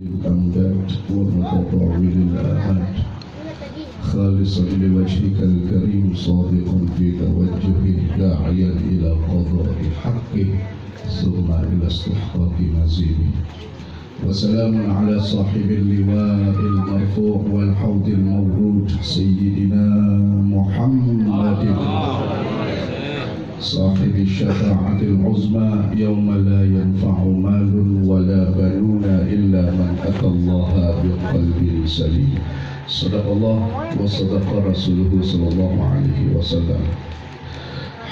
الأمداد ومتطاول الآحاد خالصا لوجهك الكريم صادق في توجهه داعيا إلى قضاء حقه ثم إلى استحقاق مزيده. وسلام على صاحب اللواء المرفوع والحوض المورود سيدنا محمد صاحب الشفاعة العظمى يوم لا ينفع مال ولا بنون إلا من أتى الله بقلب سليم. صدق الله وصدق رسوله صلى الله عليه وسلم.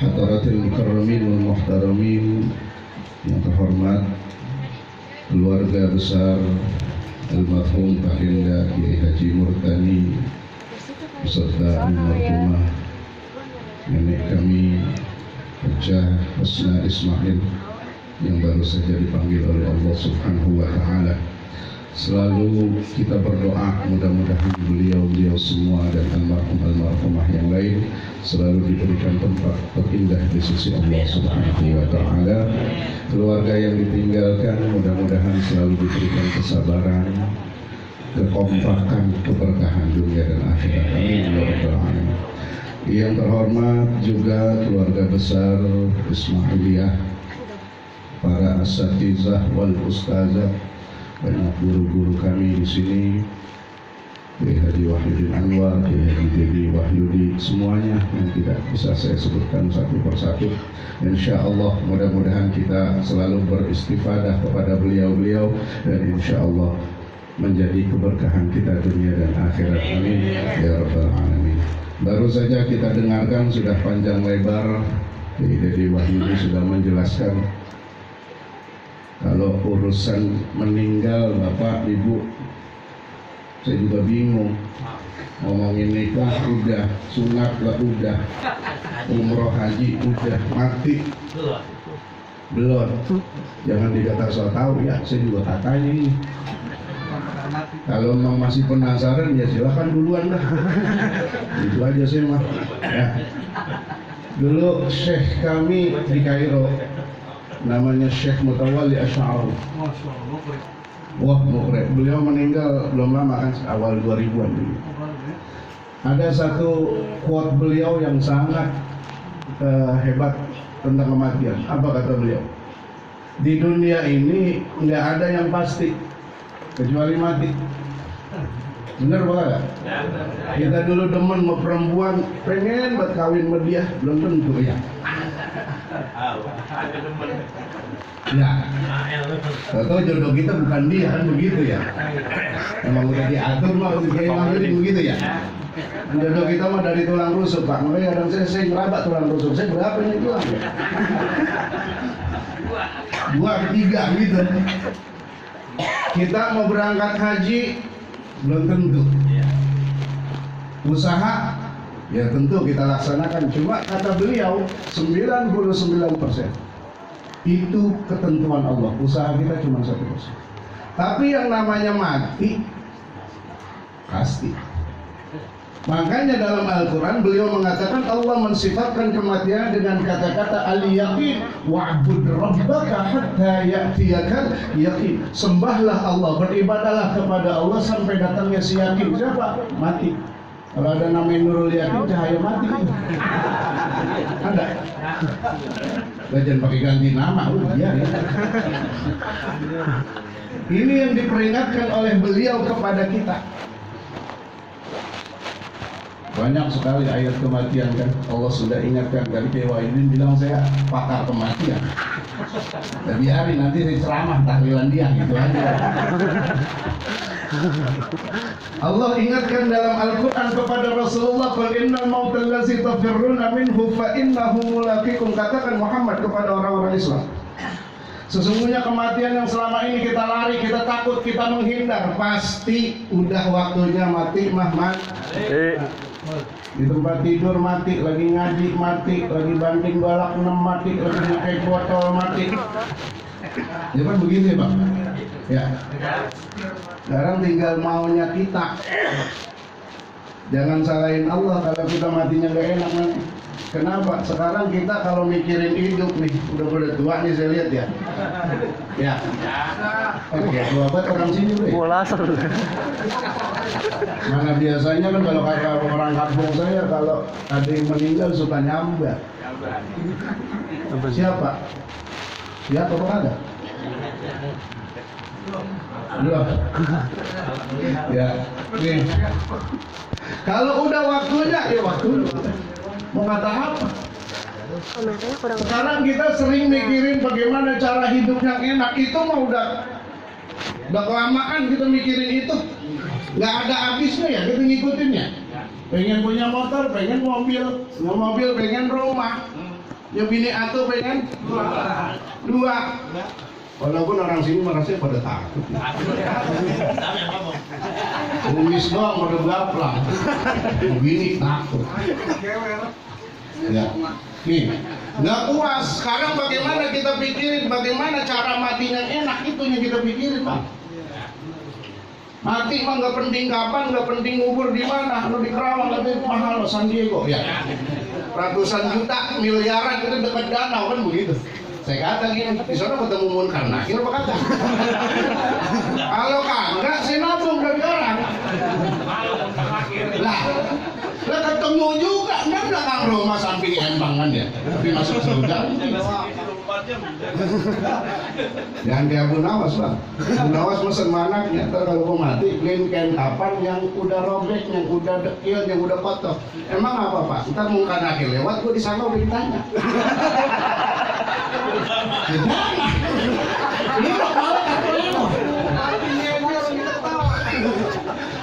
Hadirat al-mukarramin wal muhtaramin, yang terhormat keluarga besar almarhum Baginda Kiai Haji Murtani beserta almarhumah nenek kami Hajjah Husna Ismail yang baru saja dipanggil oleh Allah Subhanahu wa Ta'ala. Selalu kita berdoa mudah-mudahan beliau semua dan almarhumah yang lain selalu diberikan tempat terindah di sisi Allah Subhanahu wa Ta'ala. Keluarga yang ditinggalkan mudah-mudahan selalu diberikan kesabaran, kekompakan, keberkahan dunia dan akhirat. Amin ya rabbal alamin. Yang terhormat juga keluarga besar Ismailiyah, para asatizah wal ustazah, banyak guru-guru kami di sini, Kiai Haji Wahyudin Anwar, Kiai Haji Dedi Wahyudi, semuanya yang tidak bisa saya sebutkan satu persatu. Insya Allah mudah-mudahan kita selalu beristifadah kepada beliau-beliau dan insya Allah menjadi keberkahan kita dunia dan akhirat. Amin ya rabbal alamin. Baru saja kita dengarkan sudah panjang lebar, Kiai Dedi Wahyudi sudah menjelaskan kalau urusan meninggal Bapak Ibu, saya juga bingung. Ngomongin nikah udah, sunat lah udah, umroh haji udah, mati belum. Jangan dikata so tahu ya, saya juga katanya ini. Kalau memang masih penasaran ya silahkan duluan dah. Itu aja saya mah. Ya. Dulu Syekh kami di Kairo, namanya Syekh Mutawalli Asy'ari. Wah, mukrib. Beliau meninggal belum lama kan, awal 2000-an dulu. Ada satu quote beliau yang sangat hebat tentang kematian. Apa kata beliau? Di dunia ini nggak ada yang pasti kecuali mati. Bener apa? Kita dulu demen sama perempuan, pengen buat kawin sama dia, belum tentu ya. Ya, tahu jodoh kita bukan dia kan begitu ya. Emang udah diatur mah kayak lahirin begitu ya. Jodoh kita mah dari tulang rusuk Pak. Makanya kadang saya ngeraba tulang rusuk. Saya berapa ini tulang ya? 2 ke 3 gitu. Kita mau berangkat haji belum tentu. Usaha ya tentu kita laksanakan. Cuma kata beliau 99% itu ketentuan Allah. Usaha kita cuma 1%. Tapi yang namanya mati pasti. Makanya dalam Al-Quran beliau mengatakan, Allah mensifatkan kematian dengan kata-kata al-yaqin, wa'bud rabbaka hatta ya'tiyakal yaqin. Sembahlah Allah, beribadahlah kepada Allah sampai datangnya si yakin. Siapa? Mati. Kalau ada namanya Nurul Yakin, cahaya mati. Ada. Jangan pakai ganti nama, biar ya. Ini yang diperingatkan oleh beliau kepada kita. Banyak sekali ayat kematian kan, Allah sudah ingatkan. Dari Kiai Wahyudin bilang saya pakar kematian. Dan biarin nanti saya ceramah tahlilan dia gitu aja. Allah ingatkan dalam Al-Quran kepada Rasulullah, qul innal mautal ladzi tafirruna minhu fa innahu mulaqikum. Katakan Muhammad kepada orang-orang Islam, sesungguhnya kematian yang selama ini kita lari, kita takut, kita menghindar, pasti udah waktunya mati. Di tempat tidur mati, lagi ngaji mati, lagi banting balak 6 mati, lagi ngekek botol mati. Ya kan begitu ya Pak? Ya. Sekarang tinggal maunya kita. Jangan salahin Allah kalau kita matinya gak enak nanti. Kenapa? Sekarang kita kalau mikirin hidup nih, udah tua nih saya lihat ya. Ya. Oke, tua banget orang sini deh. Bola seru. Mana biasanya kan kalau kata orang kampung saya kalau ada yang meninggal suka nyambat. Siapa? Siapa kok ada? Loh. Ya. Nih. Kalau udah waktunya, ya waktunya. Mau kata apa? Sekarang kita sering mikirin bagaimana cara hidup yang enak. Itu mah udah kelamaan kita mikirin itu. Nggak ada habisnya ya kita ngikutinnya. Pengen punya motor, pengen mobil, punya mobil, pengen rumah. Ya bini atuh pengen dua. Walaupun orang sini merasa pada takut. Kumis doang pada belaplang. Bini takut. Ya. Nih, nggak puas. Sekarang bagaimana kita pikirin bagaimana cara matinya enak, itu yang kita pikirin, Pak. Mati mah nggak penting kapan, nggak penting ngubur di mana, lo di Kerawang lebih mahal lo San Diego ya. Ratusan juta, miliaran itu dekat danau kan begitu. Saya kata gini, di sana ketemu Munkar Nakir apa kata? Kalau kagak, saya nabung dari orang. Lah ketemu juga, kan belakang rumah samping Embang kan ya, tapi masuk surga. Jangan kayak Abu Nawas Bang. Abu Nawas mesen manaknya, ntar kalau mau mati beliin kain kapan yang udah robek, yang udah dekil, yang udah kotor. Emang apa Pak? Ntar Munkar Nakir lewat, gua di sana udah ditanya.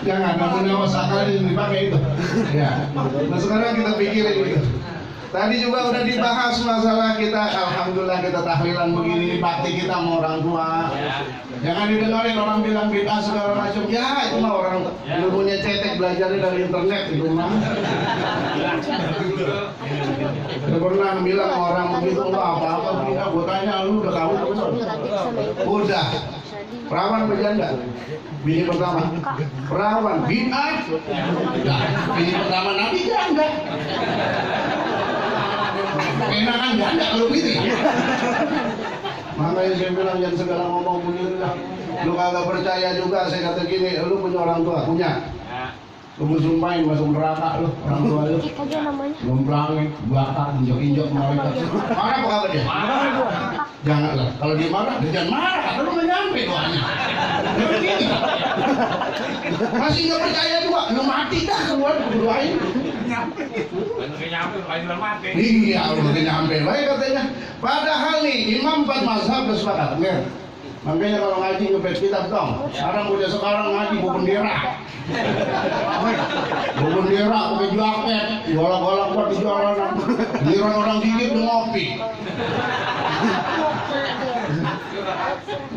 Jangan, Abu Nawas sekali dipakai itu. Ya. Nah sekarang kita pikirin itu. Tadi juga udah dibahas masalah kita, alhamdulillah kita tahlilan begini, bakti kita sama orang tua. Jangan didengarin orang bilang bid'ah segala macam. Ya itu mah orang ilmunya cetek, belajarnya dari internet itu mah. Saya pernah bilang orang begitu enggak apa-apa, kita gue tanya lu udah kawin belum? Udah. Perawan berjanda. Bini pertama. Perawan bid'ah. Bini pertama Nabi janda. Enakan janda kalau gitu ya. Makanya saya bilang jangan segala ngomong begitu lah. Lu kagak percaya juga, saya kata gini, lu punya orang tua? Punya. Lu sumpahin masuk neraka lu, orang tua lu. Ngomplangin, bakar, injok-injok malaikat. Marah apa kagak dia? Janganlah, kalau dia marah, dia jangan marah, lu nggak nyampe doanya. Begini. Masih nggak percaya juga, lu mati dah keluar, berdoain. Iya, udah nyampe. Baik katanya. Padahal nih Imam 4 mazhab bersepakat. Makanya kalau ngaji ngepet kitab dong. Sekarang ngaji bawa bendera. Bawa bendera, pakai jaket, golak-golak buat di jalanan. Giliran orang gigit ngopi.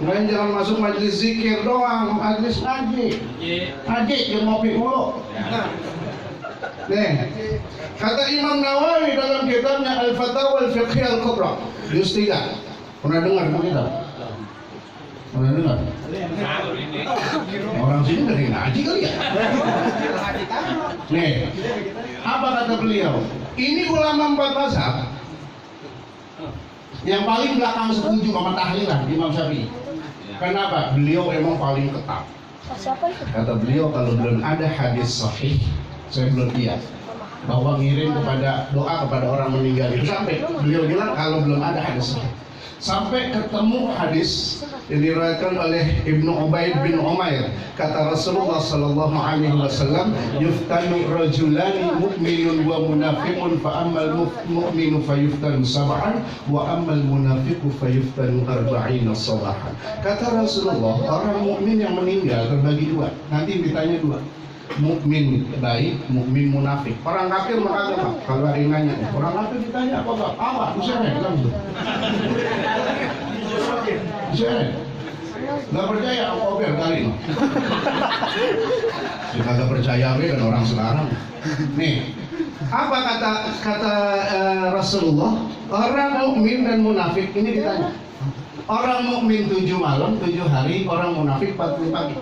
Makanya jangan masuk majelis zikir doang, majelis ngaji. Ngaji jangan ngopi mulu. Nih, kata Imam Nawawi dalam kitabnya Al-Fatawa Al-Fiqhiyah Al-Kubra, juz 3. Pernah dengar begitu? Pernah dengar? Orang sini dari ngaji kali ya? Nih, apa kata beliau? Ini ulama 4 mazhab yang paling belakang setuju sama tahlilan Imam Syafi'i. Kenapa? Beliau emang paling ketat. Kata beliau kalau belum ada hadis sahih, saya belum lihat bahwa ngirim kepada doa kepada orang meninggal itu sampai beliau bilang kalau belum ada hadis sampai ketemu hadis yang diriwayatkan oleh Ibnu Ubaid bin Umair, kata Rasulullah sallallahu alaihi wasallam, yuftanu rajulani mu'minun wa munafiqun fa ammal mu'minu fayuftanu sab'an wa ammal munafiqu fayuftanu arba'ina sabahan. Kata Rasulullah, orang mukmin yang meninggal terbagi dua, nanti ditanya dua, mukmin baik, mukmin munafik. Orang kafir maka apa? Kalau ada yang nanya, orang kafir ditanya apa enggak? Apa? Usahanya bilang gitu. Usahanya. Enggak percaya apa oke kali ini. Jika enggak percaya kan orang sekarang. Nih, apa kata Rasulullah? Orang mukmin dan munafik ini ditanya. Orang mukmin 7 malam, 7 hari, orang munafik 40 pagi.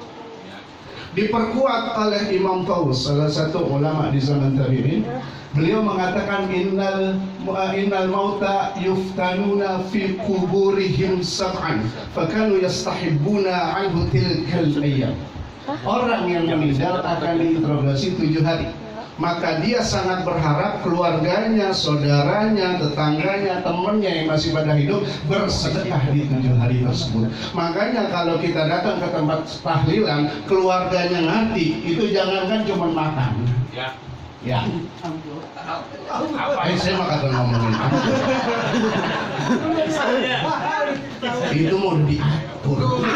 diperkuat oleh Imam Tawus, salah satu ulama di zaman tabi'in. Beliau mengatakan innal mauta yuftanuna fi kuburihim sab'an fakanu yastahibbuna anhu tilkal ayyam. Orang yang meninggal akan diinterogasi 7 hari. Maka dia sangat berharap keluarganya, saudaranya, tetangganya, temannya yang masih pada hidup bersedekah di 7 hari tersebut. Makanya kalau kita datang ke tempat tahlilan, keluarganya ngerti, itu jangankan cuma makan. Ya. Saya mah kata ngomongin itu mau diatur.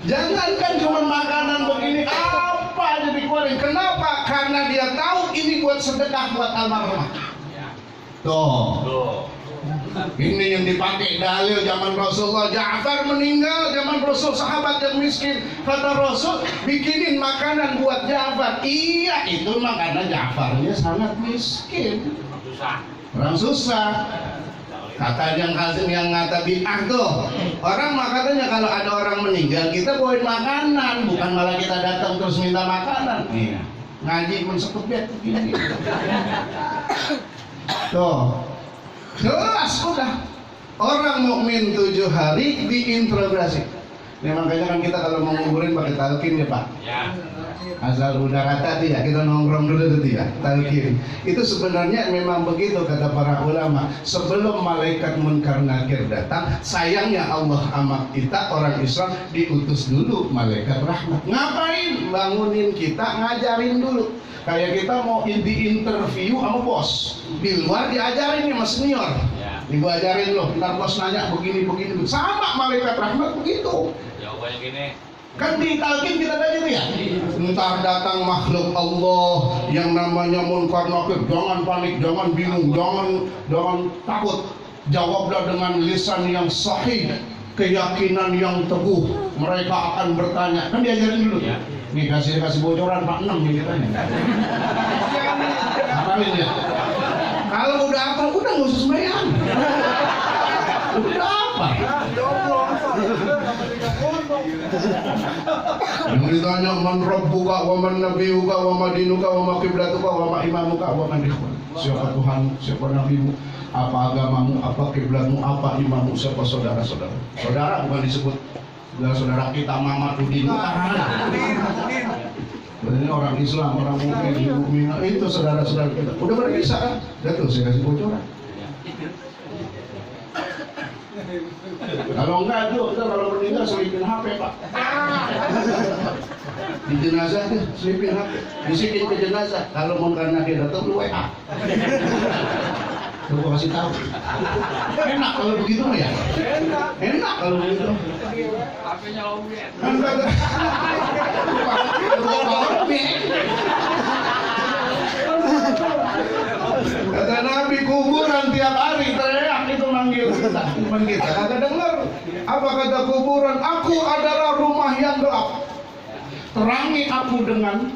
Jangankan cuma makanan begini, apa aja dikeluarin. Kenapa? Karena dia tahu ini buat sedekah buat almarhum. Tuh. Ini yang dipakai dalil zaman Rasulullah. Ja'far meninggal zaman Rasul, sahabat yang miskin. Kata Rasul, bikinin makanan buat Ja'far. Iya, itu makanan Ja'farnya sangat miskin. Orang susah. Kata yang kata bid'ah tuh. Orang mah katanya kalau ada orang meninggal kita bawain makanan, bukan malah kita datang terus minta makanan. Iya. Ngaji mensekutnya begini. Tuh. Jelas udah. Orang mukmin 7 hari diinterogasi. Nah, makanya kan kita kalau mau nguburin pakai talqin ya Pak. Ya. Asal udah kata tidak, kita nongkrong dulu tidak, talqin. Itu sebenarnya memang begitu kata para ulama. Sebelum malaikat munkar nakir datang, sayangnya Allah sama kita orang Islam diutus dulu malaikat rahmat. Ngapain? Bangunin kita, ngajarin dulu. Kayak kita mau di-interview sama bos, di luar diajarin nih sama senior. Nih gua ajarin loh, ntar bos nanya begini. Sama malaikat rahmat begitu. Jawabannya gini. Kan di talqin kita tadi tuh ya. Ntar datang makhluk Allah yang namanya munkar nakir, jangan panik, jangan bingung, jangan takut. Jawablah dengan lisan yang sahih, keyakinan yang teguh. Mereka akan bertanya. Kan diajarin dulu. Ya. Nih kasih bocoran Pak 6 nih katanya. Apalin ya. Kalau udah apa, udah nggak usah sembahyang. Udah apa? Yang ditanya man rabbuka wa man nabiyuka wa ma dinuka wa ma qiblatuka wa ma imamuka wa man ikhwan. Siapa Tuhan, siapa nabimu, apa agamamu, apa kiblatmu, apa imammu, siapa saudara-saudara. Saudara bukan disebut saudara kita Mama Udin. Ini orang Islam, orang mukmin, itu saudara-saudara kita. Udah berpisah kan? Udah tuh saya kasih bocoran. Kalau enggak tuh, kita kalau meninggal selipin HP Pak. Di jenazah tuh selipin HP, bisikin ke jenazah. Kalau mau karena dia datang lu WA. Lu gua kasih tahu. Enak kalau begitu mah ya. Enak kalau begitu. HP-nya lobet. Kan kagak. Kata Nabi kuburan tiap hari teriak itu manggil kita. Kata dengar. Apa kata kuburan? Aku adalah rumah yang gelap. Terangi aku dengan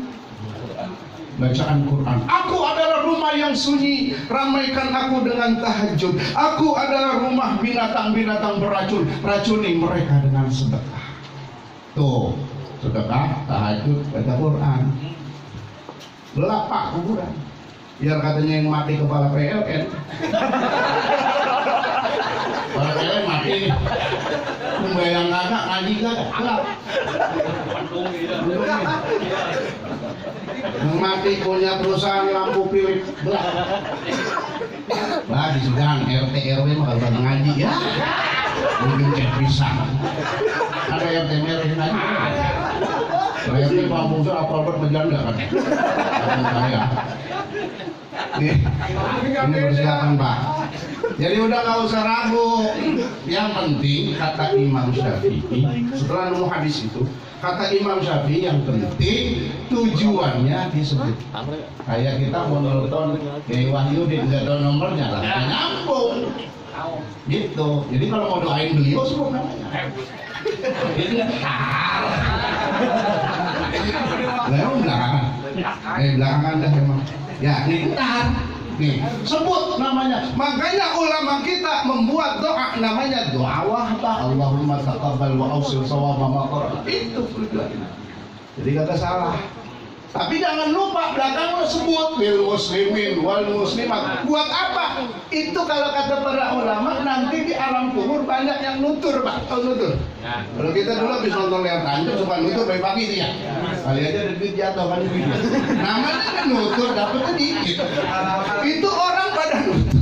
bacaan Quran. Aku adalah rumah yang sunyi, ramaikan aku dengan tahajud. Aku adalah rumah binatang-binatang beracun, racuni mereka dengan sedekah. Tuh, sedekah, tahajud, baca Quran. Gelap Pak kuburan. Biar katanya yang mati kepala PLN. Kepala PLN mati. Membayang kakak ngaji kagak? Gelap. Mati punya perusahaan lampu Philips gelap. Nah di Sudan RT RW mah kalau ngaji ya mungkin cek bisa. Ada RT RW ngaji. RT kampung saya apa berjanda kan? Saya. Ini persiapan Pak. Jadi udah nggak usah ragu. Yang penting kata Imam Syafi'i setelah nemu hadis itu, kata Imam Syafi'i yang penting tujuannya disebut. Kayak kita mau nonton Kiai Wahyudin nggak tahu nomornya lah, nyambung. Gitu. Jadi kalau mau doain beliau sebut namanya. Memang belakangan. Belakangan dah emang. Ya, ini ntar. Nih, sebut namanya. Makanya ulama kita membuat doa namanya doa wahbah. Allahumma taqabbal wa awsil shawaba ma qara'na. Itu tujuannya. Jadi kagak salah. Tapi jangan lupa belakang lo sebut lil muslimin wal muslimat. Buat apa? Itu kalau kata para ulama nanti di alam kubur banyak yang nutur, Pak. Tahu nutur? Ya. Kalau kita dulu habis nonton Layar Tancap suka nutur baik pagi itu ya. Kali aja ada duit jatuh kan duit. Namanya kan nutur dapetnya dikit. Itu orang pada nutur.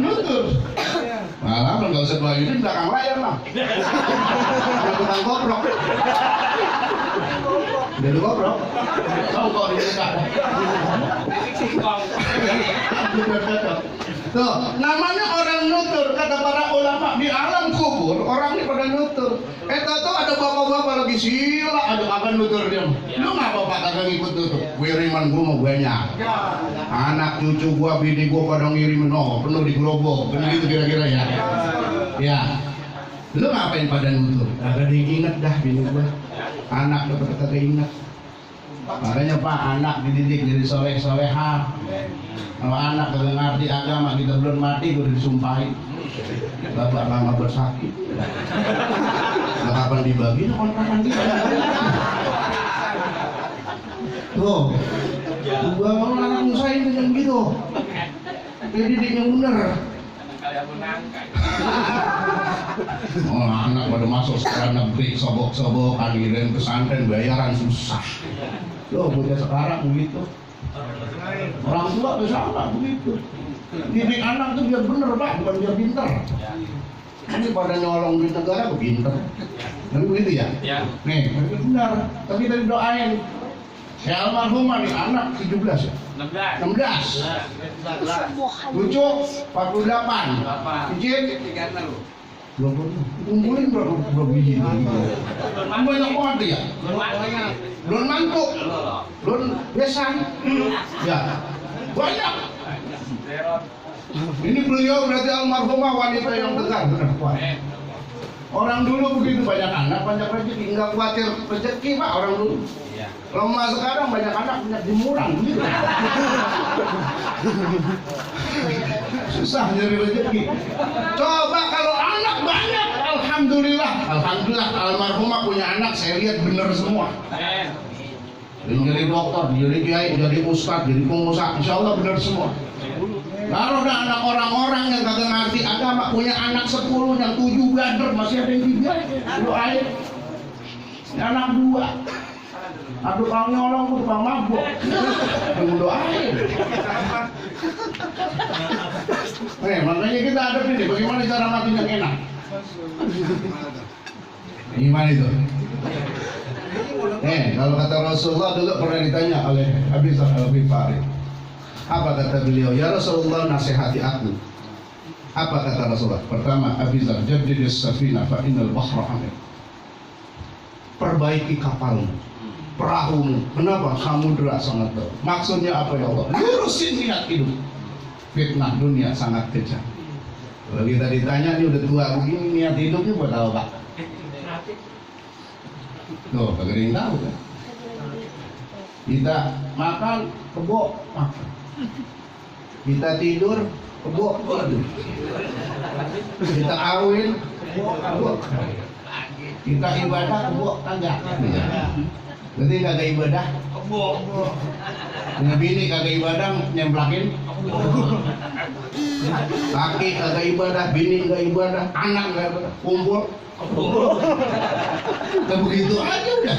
Nutur. Malah nggak usah bawa ini belakang layar lah. Ada tukang koprok. Dia lu koprok. Tahu kok di dekat. Tuh, namanya orang nutur. Kata para ulama di alam kubur orang ini pada nutur. Tahu ada bapak-bapak lagi sila, ada kagak nutur dia. Lu nggak bapak kagak ngikut nutur? Wiriman gua mau banyak. Anak cucu gua, bini gua pada ngirimin penuh di gerobak. Kan gitu kira-kira ya. Ya. Lu ngapain pada nutur? Kagak diinget dah bini gua. Anak dapat kagak inget. Makanya Pak, anak dididik jadi soleh-solehah. Kalau anak kagak ngerti agama, kita belum mati udah disumpahin. Bapak lama bersakit. Nah, kapan dibagi? Kapan kita? Tuh, gua mau anak ngusahin dengan gitu. Jadi didiknya bener. Oh, anak pada masuk sekolah negeri, sobok-sobok, aliran pesantren, bayaran susah. Loh, bocah sekarang begitu. Orang tua sama begitu. Didik anak itu biar bener, Pak, bukan biar pinter. Ini pada nyolong di negara pinter. Kan begitu ya? Nih, benar. Tapi tadi doain. Si almarhumah nih anak 17 ya? 16. Lucu 48. Izin 36. Kumpulin berapa biji? Banyak banget ya? Belum mantuk, belum besan. Ya, banyak. Ini beliau berarti almarhumah wanita yang tegar, benar kuat. Orang dulu begitu banyak anak, banyak rezeki, nggak khawatir rezeki Pak orang dulu. Lama sekarang banyak anak, banyak jemuran gitu. Susah nyari rezeki. Coba kalau anak banyak, alhamdulillah. Alhamdulillah almarhumah punya anak, saya lihat bener semua. Jadi dokter, jadi kiai, jadi ustadz, jadi pengusaha, insya Allah bener semua. Kalau ada anak orang-orang yang kagak ngerti agama, punya anak 10, yang 7 gader, masih ada yang 3. Doain. Anak 2. Aduh, kalau nyolong tuh tukang mabuk. Tunggu doain. Makanya kita ada ini, bagaimana cara mati yang enak? Gimana itu? Kalau kata Rasulullah dulu pernah ditanya oleh Abi Dzar Al-Ghifari. Apa kata beliau? Ya Rasulullah, nasihati aku. Apa kata Rasulullah? Pertama, Abi Dzar, jaddidis safina fa innal bahra hamil. Perbaiki kapalmu, perahumu. Kenapa? Samudra sangat dalam. Maksudnya apa ya Allah? Lurusin niat hidup. Fitnah dunia sangat kejam. Kalau kita ditanya, ini udah tua begini, niat hidupnya buat apa Pak? Tuh, kagak ada yang tahu kan? Kita makan, kebo, makan. Kita tidur, kebo, tidur. Kita kawin, kebo. Kita ibadah, kebo, kagak. Berarti kagak ibadah, kebo. Punya bini kagak ibadah, nyemplakin. Kaki kagak ibadah, bini kagak ibadah, anak kagak ibadah, kumpul. Nah, begitu aja udah.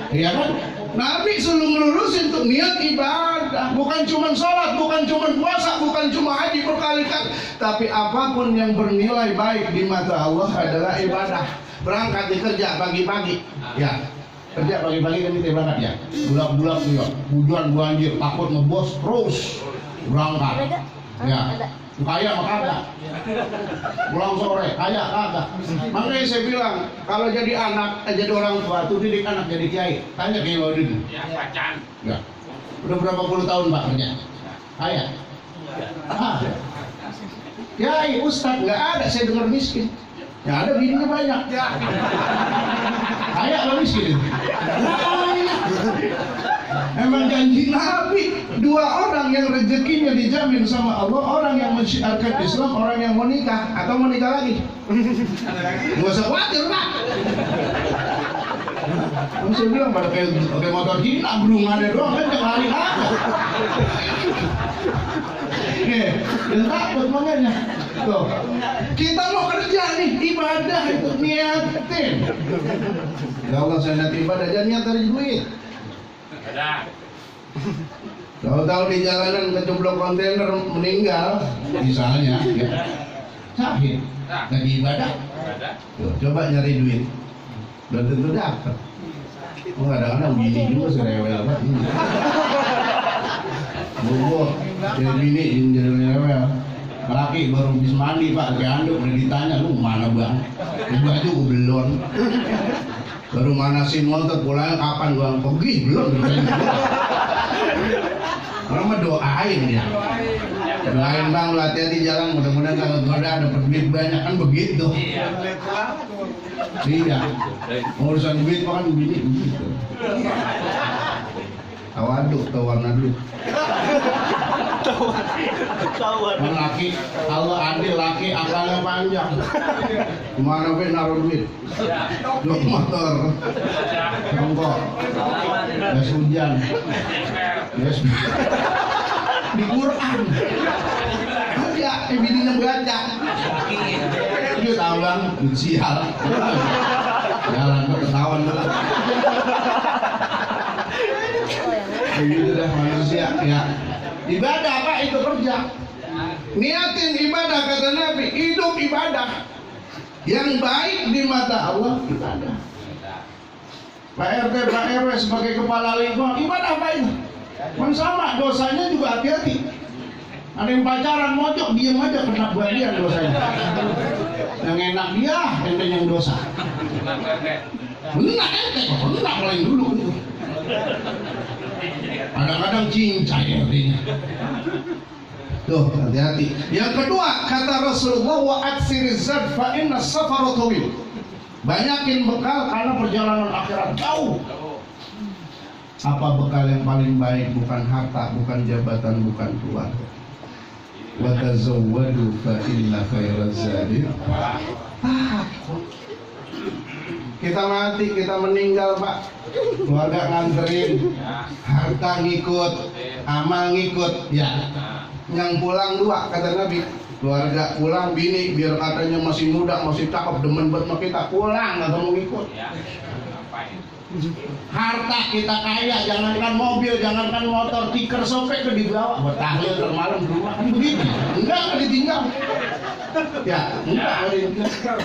Iya kan? Nabi selalu melurusin untuk niat ibadah, bukan cuma sholat, bukan cuma puasa, bukan cuma haji berkali-kali, tapi apapun yang bernilai baik di mata Allah adalah ibadah. Berangkat kerja pagi-pagi, ya. Kerja pagi-pagi kan kita berangkat ya. Bulak-bulak ya. Hujan banjir, takut ngebos terus berangkat. Ya. Kaya mah kagak. Pulang sore, kaya kagak. Makanya saya bilang, kalau jadi anak, jadi orang tua, tuh didik anak jadi kiai. Tanya Kiai Maududi. Ya, pacan. Ya. Udah berapa puluh tahun Pak kerja? Kaya. Kiai, Ustadz, nggak ada saya dengar miskin. Ya ada bininya banyak. Kaya atau miskin? Banyak. Emang janji Nabi, dua orang yang rezekinya dijamin sama Allah, orang yang mensyiarkan Islam, orang yang mau nikah atau mau nikah lagi. Nggak usah khawatir Pak. Saya bilang pada kayak motor Cina, berungannya doang kan tiap hari ada. Dan takut makanya. Tuh, kita mau kerja nih, ibadah itu niatin. Ya Allah, saya niat ibadah, jangan niat dari duit. Tahu-tahu di jalanan keceblok kontainer meninggal, misalnya, ya. Sakit, lagi ibadah. Tuh, coba nyari duit, belum tentu dapat. Oh, kadang-kadang bini juga serewel banget. Bobo, jadi bini jadi serewel. Laki baru habis mandi Pak, kayak anduk udah ditanya, lu mana bang? Baju belum. Baru manasin motor, pulangnya kapan bang? Pergi belum. Orang mah doain ya. Doain bang, lu hati-hati jalan, mudah-mudahan kalau goda dapat duit banyak kan begitu. Iya. Urusan duit kan bini begitu. Tawaduk, tawarna duit. Laki, kalau adil laki akalnya panjang. Kemana pun naruh duit. Duk motor, rongkok, jas hujan, di Quran. Ya, bininya baca. Dia tahu bang, sial. Jalan ketahuan dulu. Begitu dah manusia ya. Ibadah Pak itu kerja. Niatin ibadah kata Nabi, hidup ibadah. Yang baik di mata Allah ibadah. Pak RT, Pak RW sebagai kepala lingkungan ibadah apa itu? Kan sama dosanya juga hati-hati. Ada yang pacaran mojok diem aja kena bagian dosanya. Yang enak dia, ente yang dosa. Benar ente, benar paling dulu itu. Kadang-kadang cincai artinya. Tuh, hati-hati. Yang kedua, kata Rasulullah, wa aksiriz zad fa inna safara tawil. Banyakin bekal karena perjalanan akhirat jauh. Apa bekal yang paling baik? Bukan harta, bukan jabatan, bukan keluarga. Wa tazawwadu fa inna khairaz zadi. Kita mati, kita meninggal Pak, keluarga nganterin, harta ngikut, amal ngikut, ya. Yang pulang dua kata Nabi, keluarga pulang, bini biar katanya masih muda, masih cakep, demen buat kita pulang, nggak mau ngikut. Harta kita kaya, jangankan mobil, jangankan motor, tikar sopek ke dibawa, buat tahlil termalam di rumah, kan begitu? Enggak ditinggal. Ya, enggak ditinggal.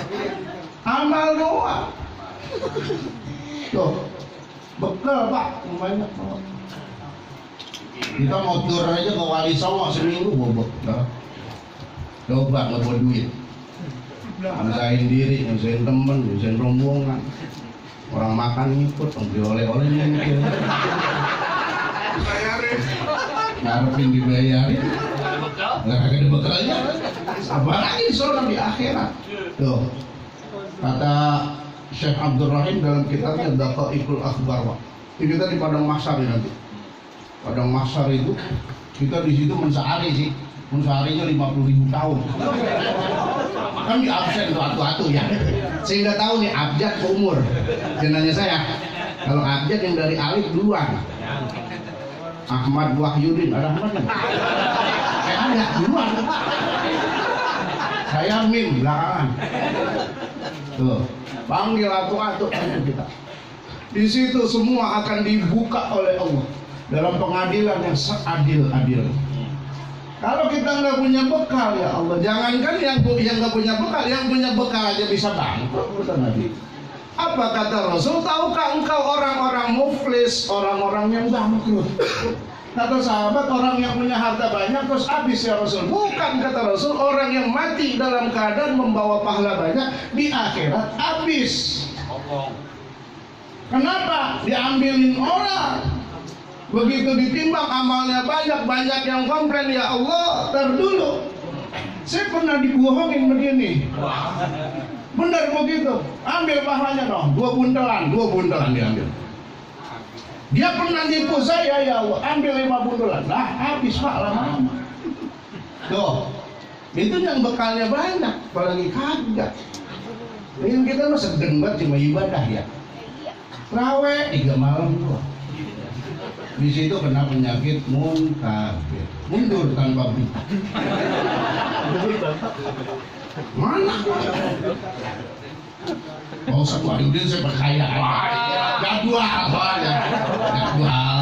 Amal doa. Tuh, bekal Pak, banyak banget. Kita mau tur aja ke Wali Songo seminggu bobok. Coba nggak bawa duit. Nyusahin diri, nyusahin temen, nyusahin rombongan. Orang makan ngikut, oleh-oleh ngikut. Ngarepin dibayarin. Nggak ada bekalnya. Apalagi soal di akhirat. Tuh, kata Syekh Abdul Rahim dalam kitabnya Daqaiqul Akhbar. Kita di padang mahsyar nanti. Padang mahsyar itu kita di situ mensahari sih. Mensaharinya 50.000 tahun. Kan di absen tuh atu-atu ya. Sehingga tahu nih abjad umur. Jangan nanya saya. Kalau abjad yang dari alif duluan. Ahmad Wahyudin, ada Ahmad nih? Saya ada duluan. Saya mim belakangan. Tuh. Panggil atu-atu kita. Di situ semua akan dibuka oleh Allah dalam pengadilan yang seadil-adil. Kalau kita nggak punya bekal ya Allah, jangankan yang nggak punya bekal, yang punya bekal aja bisa bangkrut. Apa kata Rasul? Tahukah engkau orang-orang muflis, orang-orang yang bangkrut? Kata sahabat, orang yang punya harta banyak terus habis ya Rasul. Bukan, kata Rasul, orang yang mati dalam keadaan membawa pahala banyak di akhirat habis. Kenapa? Diambilin orang. Begitu ditimbang amalnya banyak yang komplain, ya Allah, tar dulu. Saya pernah dibohongin begini. Benar begitu. Ambil pahalanya dong. Dua buntelan diambil. Dia pernah nipu saya, ya Allah, ambil 50 dolar. Lah habis Pak lama-lama. Tuh, itu yang bekalnya banyak, apalagi kagak. Yang kita mah segen banget cuma ibadah ya. Raweh 3 malam doang. Di situ kena penyakit munkabir, mundur tanpa berita. Mana? Oh, satu hari saya percaya. Jadwal soalnya. Jadwal.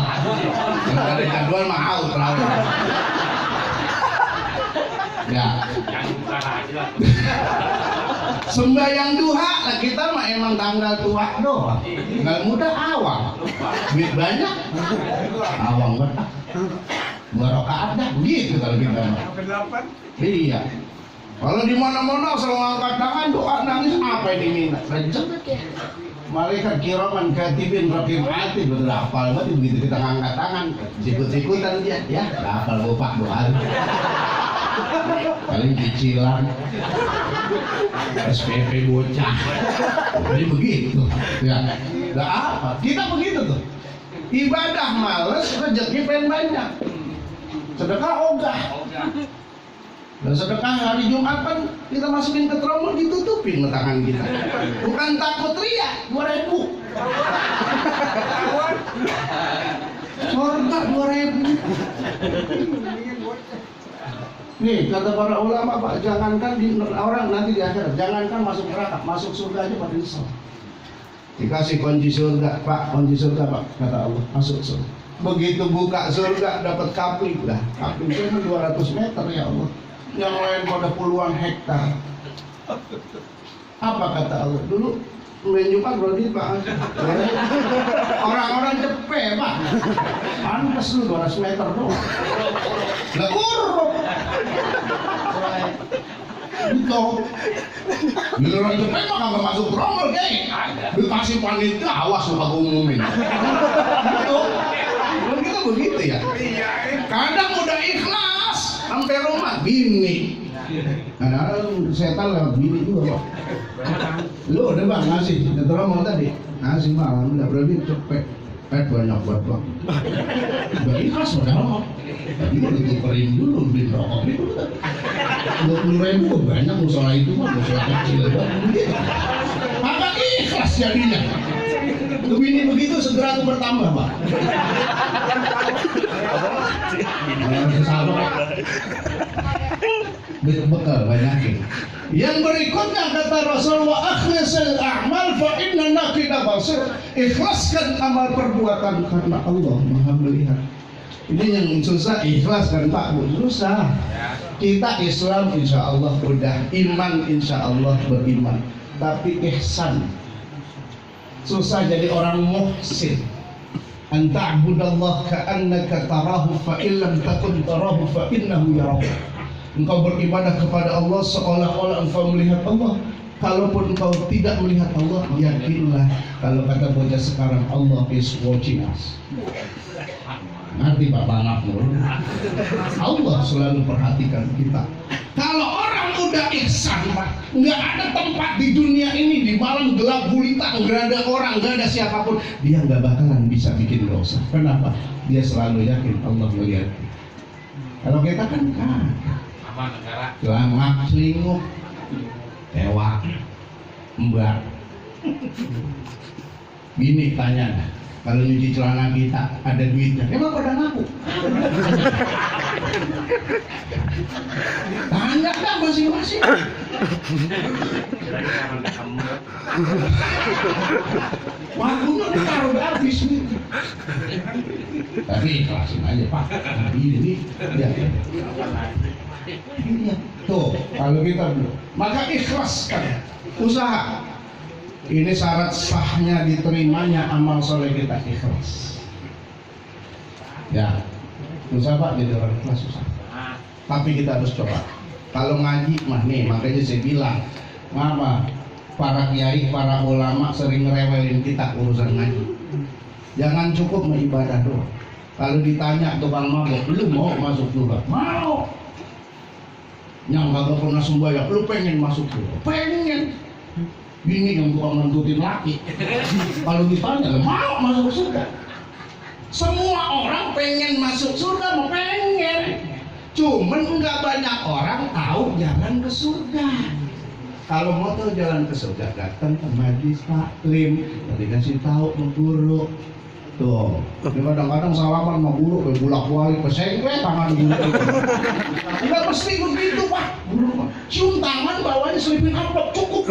Kalau ada jadwal mahal terlalu. Ya. Sembahyang duha lah, kita mah emang tanggal tua doang. Tanggal muda awang. Duit banyak. Awang banget. 2 rakaat dah begitu kalau kita mah. Iya. Kalau di mana-mana selalu angkat tangan doa nangis apa yang diminta? Rencet. Malaikat kiraman katibin rakib atid, betul hafal banget begitu kita angkat tangan, sikut-sikutan dia, ya hafal bapak doa. Paling cicilan SPP bocah. Jadi begitu. Ya. Enggak apa. Kita begitu tuh. Ibadah males, rezeki pengen banyak. Sedekah ogah. Dan sedekah hari Jumat kan kita masukin ke tromol, ditutupin tangan kita. Bukan takut ria, 2.000. Surga 2.000. Nih kata para ulama Pak, jangankan di orang nanti di akhirat, jangankan masuk neraka, masuk surga aja pada nyesel. Dikasih kunci surga, Pak, kunci surga Pak, kata Allah, masuk surga. Begitu buka surga dapat kapling, lah kapling itu 200 meter ya Allah. Yang lain pada puluhan hektar. Apa kata Allah? Dulu menunjukkan berarti Pak. Orang-orang cepet Pak. Pantes lu 200 meter doang. Lah kurang. Itu. Bila orang cepet mah kagak masuk tromol geng. Dikasih panitia awas lu aku umumin. Gitu. Kan kita begitu ya. Kadang udah ikhlas sampai rumah bini. Kadang setan lewat bini juga Pak. Lu udah Bang ngasih tromol tadi. Ngasih malam enggak berarti cepet. Banyak buat Bang. Udah ikhlas padahal. Tadi udah tukerin dulu beli rokok itu. 20.000 banyak musola itu mah musola kecil banget. Maka ikhlas jadinya. Bini begitu segera tuh bertambah Pak. Bekal banyakin. Yang berikutnya kata Rasulullah, akhlisil a'mal fa inna naqida basir. Ikhlaskan amal perbuatan karena Allah Maha melihat. Ini yang susah, ikhlas kan Pak Bu, susah. Kita Islam insya Allah udah, iman insya Allah beriman, tapi ihsan susah jadi orang muhsin. Anta'budallah ka'annaka tarahu fa illam takun tarahu fa innahu yarahu. Engkau beribadah kepada Allah seolah-olah engkau melihat Allah. Kalaupun engkau tidak melihat Allah, yakinlah kalau kata bocah sekarang, Allah is watching us. Nanti Pak Bangap Allah selalu perhatikan kita. Kalau orang udah ihsan Pak, nggak ada tempat di dunia ini di malam gelap gulita, nggak ada orang, nggak ada siapapun, dia nggak bakalan bisa bikin dosa. Kenapa? Dia selalu yakin Allah melihat. Kalau kita kan selamat selingkuh, tewak, mbak. Bini tanya, kalau nyuci celana kita ada duitnya, emang pada ngaku? Tanya kan masing-masing. Waktunya ditaruh habis nih. Tapi ikhlasin aja Pak. Ini ya. Iya. Tuh, kalau kita belum, maka ikhlaskan usaha. Ini syarat sahnya diterimanya amal soleh kita, ikhlas. Ya, susah Pak jadi orang ikhlas susah. Tapi kita harus coba. Kalau ngaji mah nih, makanya saya bilang, apa? Para kiai, para ulama sering ngerewelin kita urusan ngaji. Jangan cukup beribadah doang. Kalau ditanya tukang mabok, lu mau masuk surga? Mau. Yang kagak pernah sembahyang, lu pengen masuk surga? Pengen. Bini yang tukang nentutin laki. Kalau ditanya, mau masuk surga? Semua orang pengen masuk surga, mau pengen. Cuman nggak banyak orang tahu jalan ke surga. Kalau mau tahu jalan ke surga, datang ke majelis taklim, dikasih tahu sama guru. Tuh, kadang-kadang salaman sama guru, bolak-balik, pesengkret tangan guru. Enggak mesti begitu Pak. Guru cium tangan, bawahnya selipin amplop, cukup.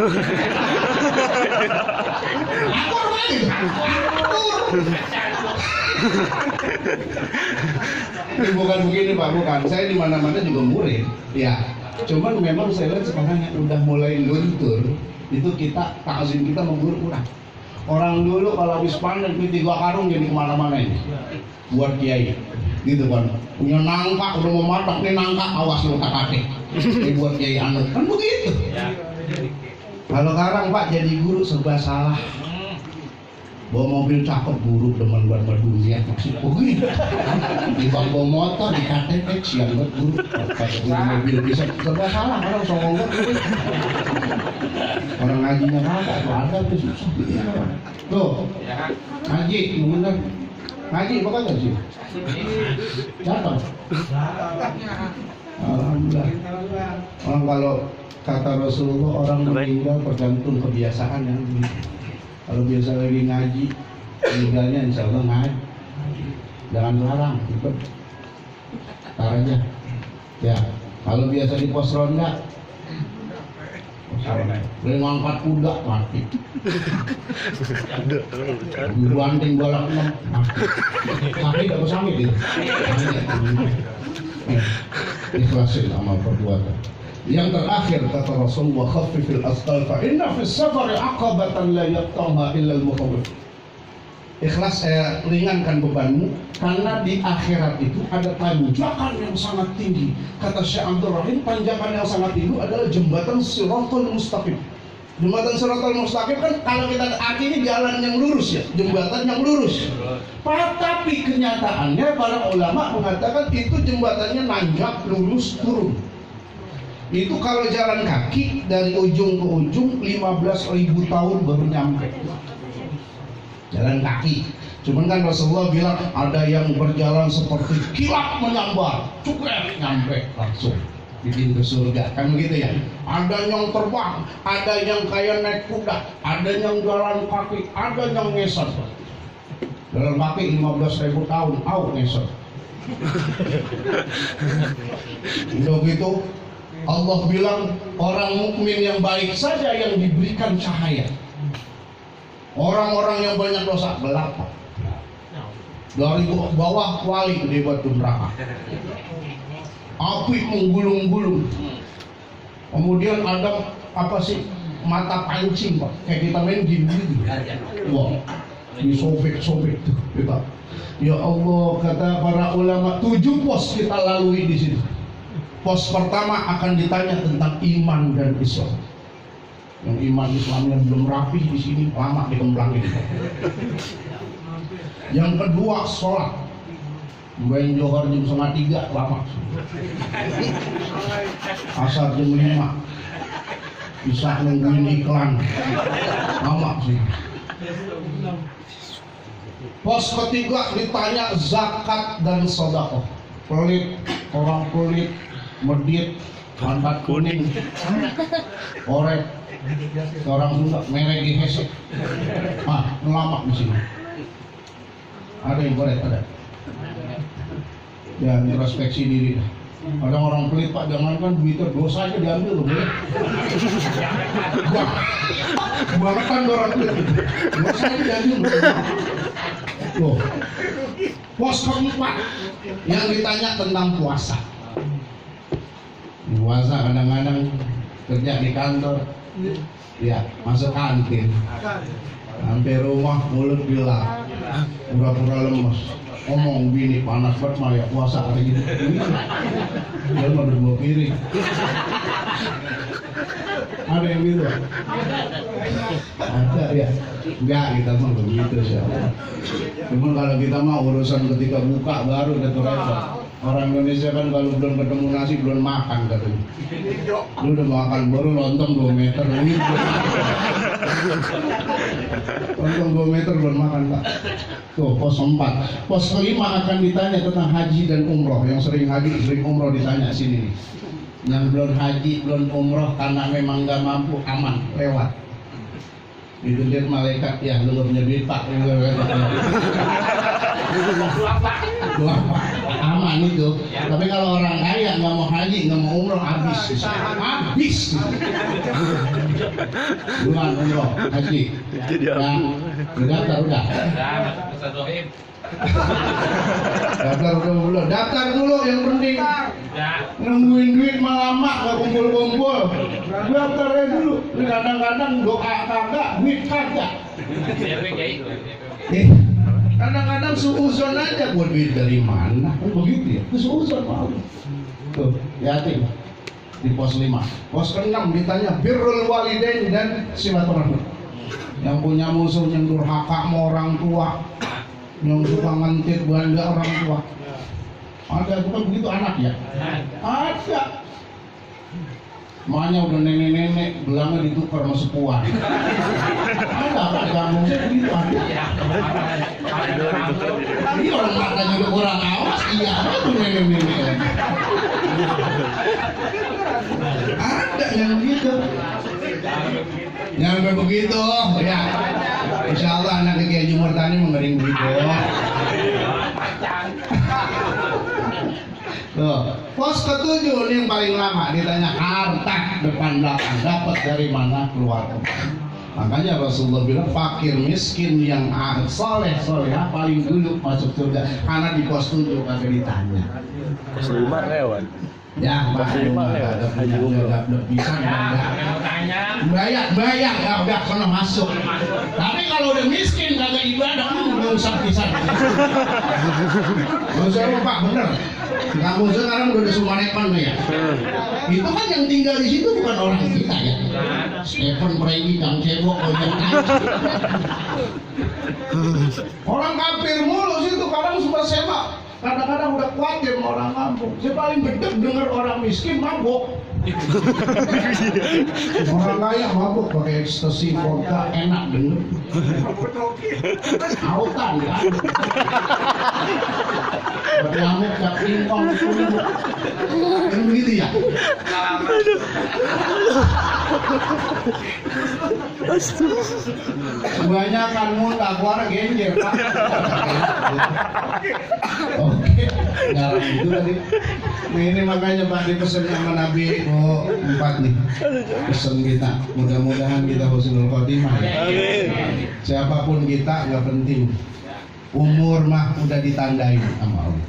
Akur kan itu? Akur. Bukan begini Pak, bukan. Saya di mana-mana juga murid. Ya, cuman memang saya lihat sekarang yang udah mulai luntur, itu kita takzim kita sama guru kurang. Orang dulu kalau habis panen itu 3 karung jadi kemana-mana ini buat kiai, gitu kan. Punya nangka udah mau matak nih nangka, awas lu tak-tatik. Ini buat kiai anut kan begitu. Kalau sekarang Pak jadi guru serba salah. Bawa mobil cakep guru demen buat dunia maksud begitu. Di bang bawa motor di KTP siang buat guru. Pakai mobil bisa serba salah orang songong banget. Orang ngajinya kagak ada tuh susah. Tuh, ngaji bener. Ngaji apa kagak sih? Datang. Alhamdulillah. Orang kalau kata Rasulullah orang meninggal tergantung kebiasaan yang kalau biasa lagi ngaji, meninggalnya insya Allah ngaji. Jangan larang, ikut. Tar aja. Ya, kalau biasa di pos ronda, boleh ngangkat kuda mati. Dibanting balak 6 mati. Sakit apa sakit itu? Ikhlasin amal perbuatan. Yang terakhir kata Rasulullah, khaffifil asqal fa inna fis safari aqabatan la yaqtaha illa al-mukhawwif. Ikhlas, ringankan bebanmu karena di akhirat itu ada tanjakan yang sangat tinggi. Kata Syekh Abdul Rahim, tanjakan yang sangat tinggi adalah jembatan Shiratal Mustaqim. Jembatan Shiratal Mustaqim kan kalau kita artinya jalan yang lurus ya, jembatan yang lurus. Tapi kenyataannya para ulama mengatakan itu jembatannya nanjak, lurus, turun. Itu kalau jalan kaki dari ujung ke ujung 15.000 tahun baru nyampe. Jalan kaki. Cuman kan Rasulullah bilang ada yang berjalan seperti kilat menyambar, cukup nyampe langsung di pintu surga. Kan begitu ya. Ada yang terbang, ada yang kayak naik kuda, ada yang jalan kaki, ada yang ngeser. Jalan kaki 15.000 tahun, ngeser. Udah gitu Allah bilang orang mukmin yang baik saja yang diberikan cahaya. Orang-orang yang banyak dosa gelap. Dari bawah wali gede batu neraka. Api menggulung-gulung. Kemudian ada apa sih mata pancing Pak, kayak kita main game gitu. Wah, disobek-sobek tuh kita. Ya Allah, kata para ulama 7 pos kita lalui di situ. Pos pertama akan ditanya tentang iman dan Islam. Yang iman Islamnya belum rapi di sini, lama dikemplangin. Yang kedua sholat. Main Johor jam 2:30 lama. Asar jam 5. Bisa nungguin iklan, lama sih. Pos ketiga ditanya zakat dan sedekah. Pelit, orang pelit. Medit, pantat kuning, orek, orang Sunda merek di hesek. Lama di sini. Ada yang boleh ada. Dan introspeksi diri. Ada orang pelit Pak, jangankan duitnya dosa aja diambil loh. Kebangetan orang pelit. Dosa aja diambil loh. Pos keempat yang ditanya tentang puasa. Puasa kadang-kadang kerja di kantor, ya masuk kantin, sampai rumah mulut bilang, pura-pura lemes, ngomong bini panas banget mah ya puasa hari ini, dia mau 2 piring, ada yang gitu, ada ya, enggak kita mah begitu sih, cuma kalau kita mah urusan ketika buka baru udah repot. Orang Indonesia kan kalau belum ketemu nasi belum makan katanya. Lu udah makan baru lontong 2 meter. Untung 2 meter belum makan Pak. Tuh pos 4. Pos kelima akan ditanya tentang haji dan umroh. Yang sering haji, sering umroh ditanya sini nih. Yang belum haji, belum umroh karena memang nggak mampu, aman, lewat. Ditulis malaikat, ya lu nggak punya duit Pak. Aman itu. Tapi kalau orang kaya nggak mau haji, nggak mau umroh, habis. Bukan umroh, haji. Nah, udah. Daftar dulu yang penting. Nungguin duit lama nggak kumpul. Daftarnya dulu. Kadang-kadang doa kagak, duit kagak. Kadang-kadang suuzon aja, buat duit dari mana? Begitu ya, suuzon mau. Tuh, yatim di pos 5. Pos ke-6 ditanya birrul walidain dan silaturahmi. Yang punya musuh yang durhaka sama orang tua, yang suka ngentit banda orang tua. Ada bukan begitu anak ya? Ada. Makanya udah nenek-nenek belangnya ditukar sama sepuan. Ada apa kamu begitu ada? Ini orang matanya udah kurang awas, iya itu nenek-nenek. Ada yang begitu. Yang begitu, ya. Insya Allah anak Kiai Jumur Tani mengering begitu. Tuh, pos ke-7 ini yang paling lama ditanya harta depan belakang dapat dari mana keluar. Makanya Rasulullah bilang fakir miskin yang soleh paling dulu masuk surga karena di pos 7 kagak ditanya. Pos 5 lewat. Ya, Pak, bisa bayar, ya udah pernah masuk. Tapi kalau udah miskin kagak ibadah, nggak usah pisah. Nggak usah Pak, bener. Kamu sekarang udah Sumarepan ya. Itu kan yang tinggal di situ bukan orang kita ya. Stephen Pregi, Kang Cebok, orang kafir mulu situ, kadang suka semak. Kadang-kadang udah khawatir sama orang kampung. Saya paling gedeg dengar orang miskin mabuk. Orang kaya mabuk pakai ekstasi, vodka, enak denger. Autan ya. Bernyamuk gak pingpong kan begitu ya. Kebanyakan muntah keluar genjer Pak. Oke, garang itu tadi. Nah, ini makanya Pak dipesan sama Nabi 4 nih. Pesan kita, mudah-mudahan kita husnul khotimah ya. Siapapun kita nggak penting. Umur mah udah ditandain sama Allah.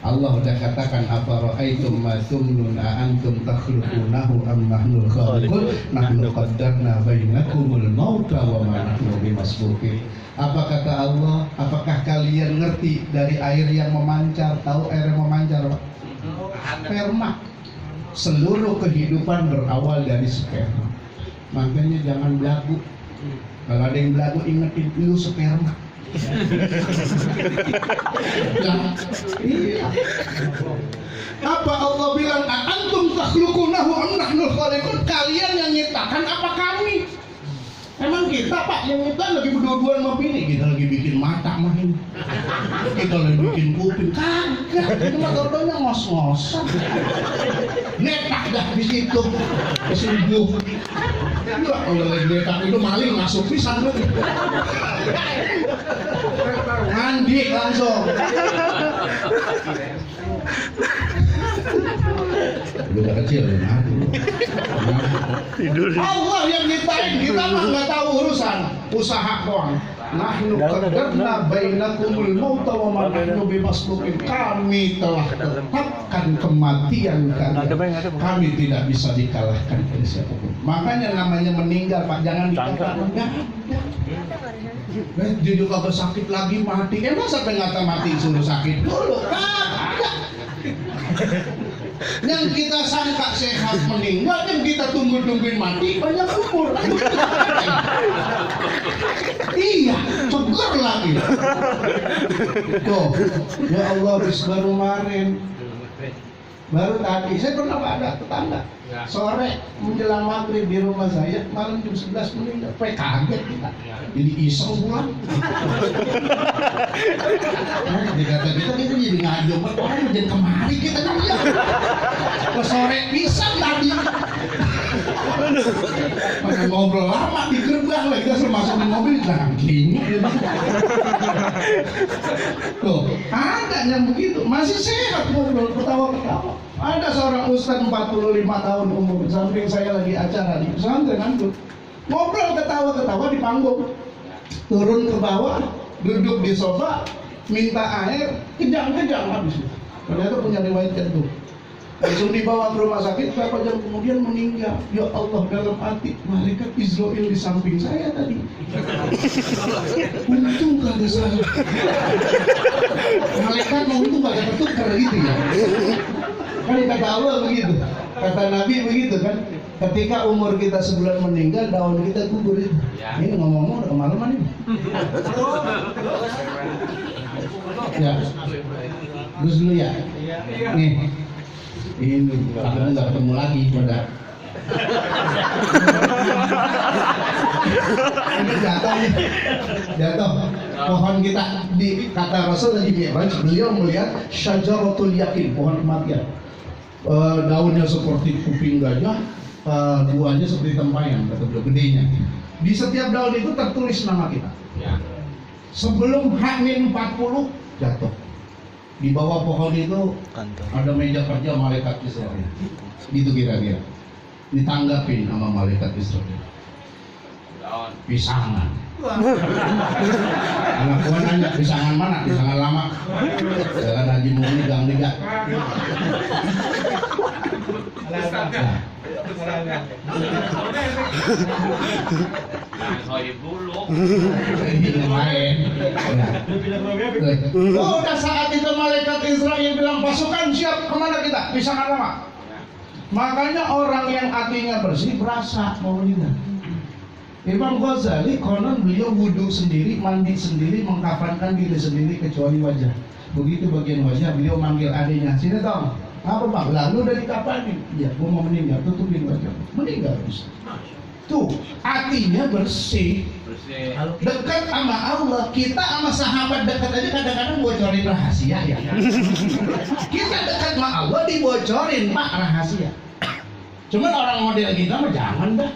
Allah udah katakan afara'aitum ma tumnun antum takhluqunahu am nahnul khaliqun nahnu qaddarna bainakumul mauta wa ma nahnu bimasbuqin. Apa kata Allah? Apakah kalian ngerti dari air yang memancar? Tahu air yang memancar Pak? Sperma. Seluruh kehidupan berawal dari sperma. Makanya jangan belagu. Kalau ada yang belagu ingetin lu sperma. Iya. Apa Allah bilang antum takhluqunahu am nahnul khaliqun? Kalian yang nyiptakan apa kami? Emang kita Pak yang nyiptain lagi berdua-duaan sama bini, kita lagi bikin mata main. Kita lagi bikin kuping, kagak. Itu mah dordonya ngos-ngosan. Netak dah di situ. Kesembuh. Enggak, kalau lagi netak itu maling masuk pisan lu. Mandi langsung. Udah kecil ya. Tidur. Allah yang nyiptain, kita mah nggak tahu urusan, usaha doang. Nahnu qaddarna bainakumul mauta wa ma nahnu bimasbuqin. Kami telah tetapkan kematian kalian. Kami tidak bisa dikalahkan oleh siapapun. Makanya namanya meninggal Pak, jangan dikatakan dia juga bersakit lagi mati. Emang sampai ngata mati suruh sakit dulu? Yang kita sangka sehat meninggal, yang kita tungguin mati banyak umur. Iya, seger lagi. Tuh, ya Allah, bis baru kemarin Baru tadi saya pernah ada tetangga sore menjelang maghrib di rumah saya, malam jam 11 meninggal. Kaget kita, jadi iseng pulang. Dikata kita jadi ngajak orang jadi kemari kita dia. Ke sore pisang tadi. Pada ngobrol lama di gerbang lagi, kita masuk di mobil jangan gini. Tuh, ada yang begitu, masih sehat ngobrol, ketawa-ketawa. Ada seorang ustaz 45 tahun umur, samping saya lagi acara di pesantren Anggur. Ngobrol ketawa-ketawa di panggung. Turun ke bawah, duduk di sofa, minta air, kejang-kejang habis. Ternyata punya riwayat jantung. Langsung dibawa ke rumah sakit, beberapa jam kemudian meninggal. Ya Allah, dalam hati, malaikat Israel di samping saya tadi. Untung kagak salah. Malaikat mau untung kagak ketukar gitu ya. Kan kata Allah begitu, kata Nabi begitu kan. Ketika umur kita sebulan meninggal, daun kita gugur itu. Ini ngomong-ngomong udah kemalaman ini. Ya, terus dulu ya. Nih. Ini karena nggak ketemu lagi pada ini jatuh pohon kita di kata Rasul tadi beliau melihat syajaratul yakin, pohon kematian, daunnya seperti kuping gajah, buahnya seperti tempayan, kata beliau, gedenya. Di setiap daun itu tertulis nama kita. Sebelum H-40 jatuh. Di bawah pohon itu ada meja kerja malaikat Israel. Itu kira-kira. Ditanggapin sama malaikat Israel. Pisangan. Anak gua nanya, pisangan mana? Pisangan lama. Jangan Haji Muni gang liga. Udah saat itu malaikat Israel bilang pasukan siap, kemana kita? Pisangan lama. Makanya orang yang hatinya bersih berasa mau meninggal. Imam Ghazali konon beliau wudhu sendiri, mandi sendiri, mengkafankan diri sendiri kecuali wajah. Begitu bagian wajah beliau manggil adiknya, sini dong. Apa bang? Lalu udah dikapanin? Iya, gua mau meninggal, tutupin wajah. Meninggal bisa. Tuh, hatinya bersih. Dekat sama Allah. Kita sama sahabat dekat aja kadang-kadang bocorin rahasia ya. Kita dekat sama Allah dibocorin pak rahasia. Cuman orang model kita mah jangan dah.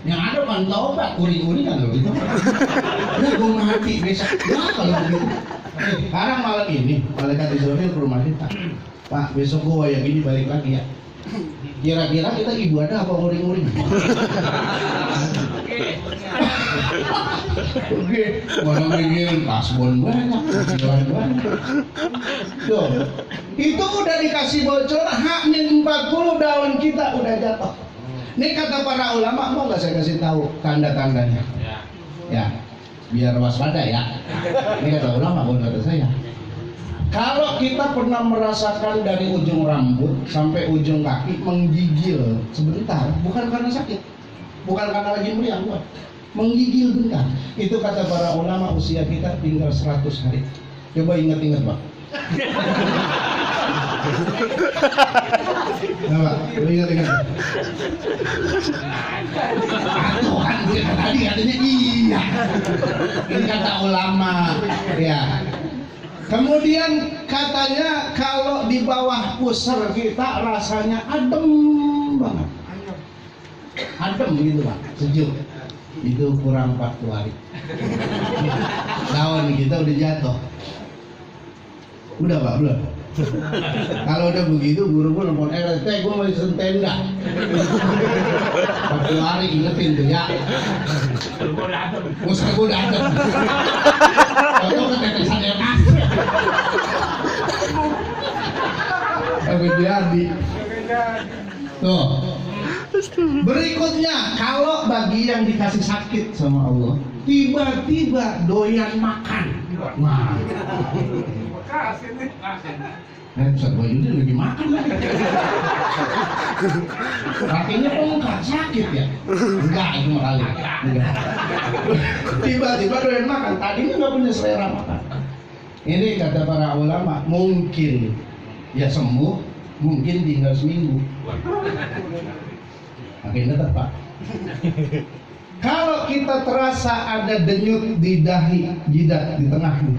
Yang ada kan taubat, uring-uring kan gitu. Udah gue mati besok. Nah kalau begitu. Sekarang malam ini malaikat Israel ke rumah kita. Pak besok gue yang ini balik lagi ya. Kira-kira kita ibadah apa uring-uring? Oke, mana mikirin kasbon banyak, kasihan banyak. Tuh, itu udah dikasih bocor, H-40 daun kita udah jatuh. Ini kata para ulama, mau nggak saya kasih tahu tanda-tandanya? Ya, biar waspada ya. Ini kata ulama, bukan kata saya. Kalau kita pernah merasakan dari ujung rambut sampai ujung kaki menggigil sebentar, bukan karena sakit, bukan karena lagi meriang, bukan. Menggigil bentar. Itu kata para ulama usia kita tinggal 100 hari. Coba ingat-ingat Pak. Nah Pak, ingat-ingat. Atau kan gue tadi katanya iya. Ini kata ulama ya. Kemudian katanya kalau di bawah pusar kita rasanya adem banget. Adem gitu Pak, sejuk. Itu kurang 40 hari. Daun kita udah jatuh. Udah Pak, belum? Kalau udah begitu guru pun nelfon RT, gue mau pesen tenda. 40 hari ingetin tuh ya. Pusar gue dateng. Kalau ketetesan air kasih. Tapi jadi. Tuh. Berikutnya, kalau bagi yang dikasih sakit sama Allah, tiba-tiba doyan makan. Nah. Ustaz Bayu lagi makan lagi. Kakinya enggak sakit ya? Enggak, itu mah kali. Enggak. Tiba-tiba doyan makan, tadinya enggak punya selera makan. Ini kata para ulama, mungkin ya sembuh, mungkin tinggal seminggu. Makin dekat Pak. Kalau kita terasa ada denyut di dahi, jidat di tengah nih.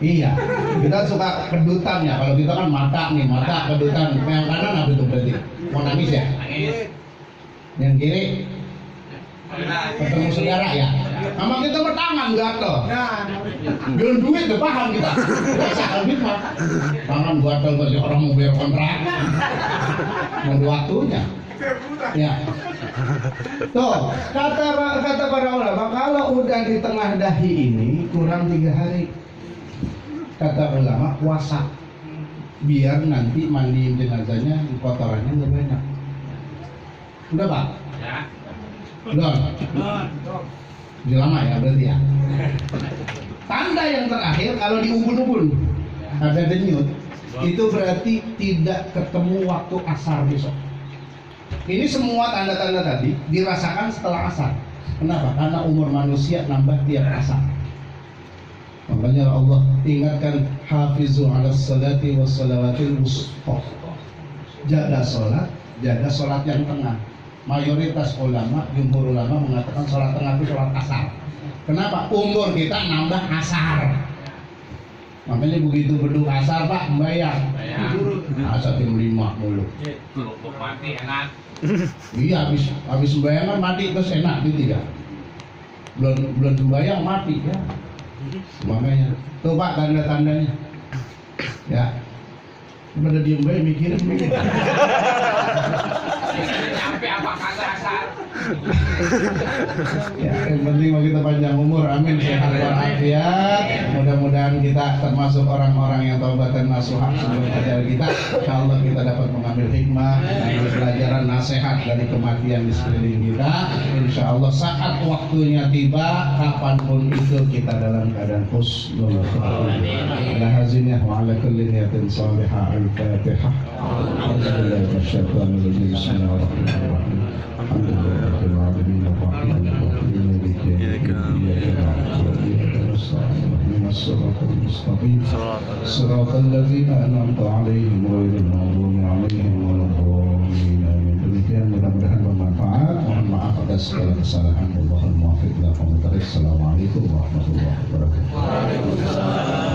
Iya, kita suka kedutan ya. Kalau kita kan mata nih, mata kedutan. Yang kanan apa itu berarti? Mau nangis ya? Yang kiri ketemu saudara ya. Sama kita bertangan gatel. Belum duit udah paham kita. Biasa duit mah. Tangan gatel bagi orang mau bayar kontrakan. Mau waktunya. Ya. Tuh, kata para ulama, kalau udah di tengah dahi ini kurang 3 hari, kata ulama puasa, biar nanti mandiin jenazahnya kotorannya nggak banyak. Udah Pak? Ya. Belum. Udah lama ya berarti ya. Tanda yang terakhir kalau di ubun-ubun ada denyut, itu berarti tidak ketemu waktu asar besok. Ini semua tanda-tanda tadi dirasakan setelah asar. Kenapa? Karena umur manusia nambah tiap asar. Makanya Allah ingatkan hafizu 'alas salati was salawatil wusta. Jaga sholat yang tengah. Mayoritas ulama, jumhur ulama mengatakan sholat tengah itu sholat asar. Kenapa? Umur kita nambah asar. Makanya begitu beduk asar Pak membayar. Asar jam 5 mulu. Kerupuk mati enak. Iya, habis membayar mati terus enak gitu ya. Belum membayar mati ya. Makanya tuh Pak tanda-tandanya. Ya. Pada diem bae mikirin. Sampai apa kagak asar. Ya, yang penting kita panjang umur, amin, sehat walafiat. Mudah-mudahan kita termasuk orang-orang yang taubatan nasuha sebelum ajar kita. Insyaallah kita dapat mengambil hikmah, mengambil pelajaran nasihat dari kematian di sekeliling kita. Insyaallah saat waktunya tiba, kapanpun itu kita dalam keadaan husnul khatimah. Ala hazinah wa ala kulli niyatin salihah. Al-Fatihah. Alhamdulillah wasyaitanir rajim. Bismillahirrahmanirrahim. Alhamdulillah rabbil alamin arrahmanir rahim maliki yaumiddin iyyaka na'budu wa iyyaka nasta'in ihdinas siratal mustaqim siratal ladzina an'amta 'alaihim ghairil maghdubi 'alaihim waladdallin. Amin. Demikian mudah-mudahan bermanfaat. Mohon maaf atas segala kesalahan. Wallahul muwaffiq ila aqwamit thoriq. Assalamualaikum warahmatullahi wabarakatuh.